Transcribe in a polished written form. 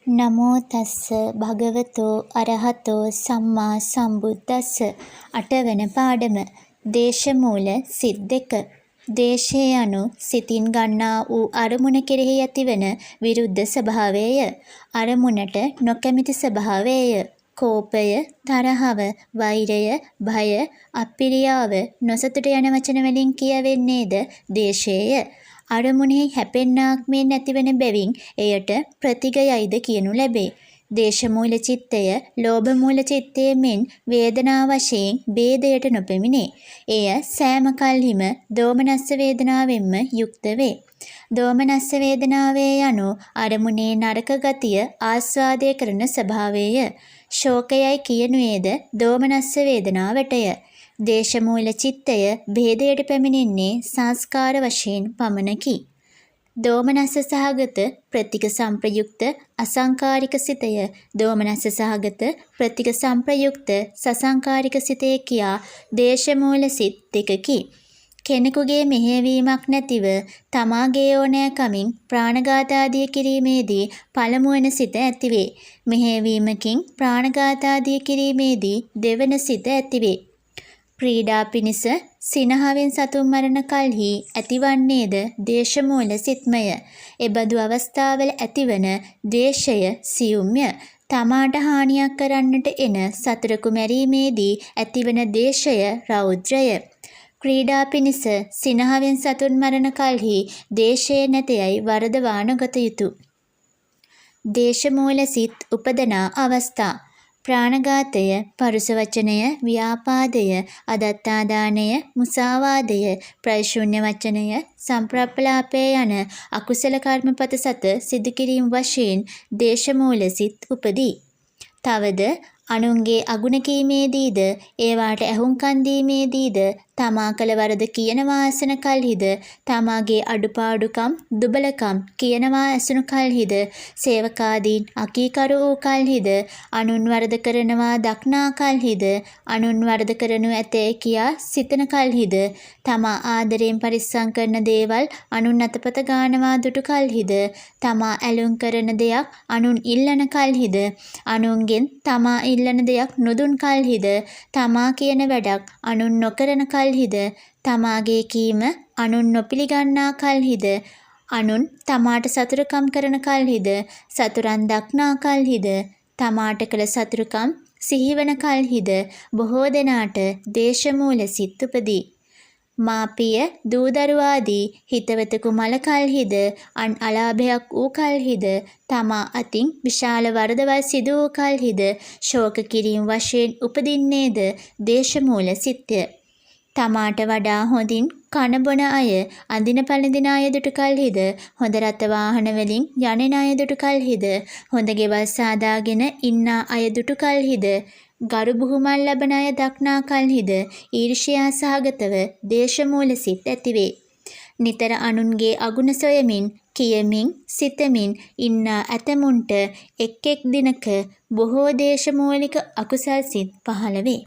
නමෝ තස්ස භගවතෝ අරහතෝ සම්මා සම්බුද්දස්ස. අටවන පාඩම. දේශමූල සිත් දෙක. දේශය යනු සිතින් ගන්නා වූ අරමුණ කෙරෙහි ඇතිවන විරුද්ධ ස්වභාවයය. අරමුණට නොකැමැති ස්වභාවයය. කෝපය, තරහව, වෛරය, භය, අප්‍රියාව, නොසතුට යන වචන වලින් කියවෙන්නේද දේශයය. අරමුණෙහි හැපෙන්නාක් මෙන් නැතිවන බැවින් එයට ප්‍රතිගයයිද කියනු ලැබේ. දේශමූල චිත්තය ලෝභ මූල චිත්තය මෙන් වේදනා වශයෙන් ભેදයට නොපෙමිනේ. එය සෑම කල්හිම දෝමනස්ස වේදනාවෙන්ම යුක්ත වේ. දෝමනස්ස වේදනාවේ යනු අරමුණේ නරක ගතිය ආස්වාදය කරන ස්වභාවයය. ශෝකයයි කියනුයේද දෝමනස්ස වේදනාවටය. දේශමූල චිත්තය ભેදයට පැමිණෙන්නේ සංස්කාර වශයෙන් පමණකි. දෝමනස්ස සහගත ප්‍රතික සංප්‍රයුක්ත අසංකාරික සිතය දෝමනස්ස සහගත ප්‍රතික සංප්‍රයුක්ත සසංකාරික සිතේ කියා දේශමූල සිත් දෙකකි. කෙනෙකුගේ මෙහෙයවීමක් නැතිව තමාගේ ඕනෑකමින් ප්‍රාණඝාත ආදිය කිරීමේදී පළමුවන සිත ඇතිවේ. මෙහෙයවීමකින් ප්‍රාණඝාත ආදිය කිරීමේදී දෙවන සිත ඇතිවේ. ක්‍රීඩා පිණිස සිනහවෙන් සතුන් මරණ කල්හි ඇතිවන්නේද දේශමූල සිත්මය. එබඳු අවස්ථාවල ඇතිවන දේශය සියුම්ය. තමාට හානියක් කරන්නට එන සතුරකු මැරීමේදී ඇතිවන දේශය රෞද්‍රය. ක්‍රීඩා පිණිස සිනහවෙන් සතුන් මරණ කල්හි දේශය නැතයයි වරදවා නොගත යුතුය. දේශමූල සිත් උපදනා අවස්ථා. ප්‍රාණඝාතය, පරුෂ වචනය, ව්‍යාපාදය, අදත්තාදානය, මුසාවාදය, ප්‍රෛශූන්‍ය වචනය, සම්ප්‍රප්පලාපය යන අකුසල කර්මපත සත සිදු කිරීම වශයෙන් දේශමූල සිත් උපදී. තවද අනුන්ගේ අගුණ කීමේදීද ඒවාට ඇහුම්කන් දීමේදීද තමා කළ වරද කියනවා ඇසෙන කල්හිද තමාගේ අඩුපාඩුකම් දුබලකම් කියනවා ඇසුණු කල්හිද සේවකාදීන් අකීකරු වූ කල්හිද අනුන් වරද කරනවා දක්නා කල්හිද අනුන් වරද කරනු ඇතේ කියා සිතන කල්හිද තමා ආදරයෙන් පරිස්සම් කරන දේවල් අනුන් අතපත ගානවා දුටු කල්හිද තමා ඇලුම් කරන දෙයක් අනුන් ඉල්ලන කල්හිද අනුන්ගෙන් තමා ඉල්ලන දෙයක් නොදුන් කල්හිද තමා කියන වැඩක් අනුන් නොකරන කල්හිද තමාගේ කීම අනුන් නොපිළිගන්නා කල්හිද අනුන් තමාට සතුරුකම් කරන කල්හිද සතුරන් දක්නා කල්හිද තමාට කළ සතුරුකම් සිහිවන කල්හිද බොහෝ දෙනාට දේශමූල සිත් උපදී. මාපිය දූදරුවාදී හිතවතකු මල කල්හිද අන් අලාභයක් වූ කල්හිද තමා අතින් විශාල වරදවල් සිදු වූ කල්හිද ශෝක කිරීම වශයෙන් උපදින්නේද දේශමූල සිත්ය. තමාට වඩා හොඳින් කන බොන අය අඳින පළඳින අය දුටු කල්හිද හොඳ රථ වාහන වලින් යනෙන අය දුටු කල්හිද හොඳ ගෙවල් සාදාගෙන ඉන්නා අය දුටු කල්හිද ගරු බුහුමන් ලබන අය දක්නා කල්හිද ඊර්ෂ්‍යා සහගතව දේශමූල සිත් ඇතිවේ. නිතර අනුන්ගේ අගුණ සොයමින් කියමින් සිතමින් ඉන්න ඇතමුන්ට එක් එක් දිනක බොහෝ දේශමූලික අකුසල් සිත් පහළ වේ.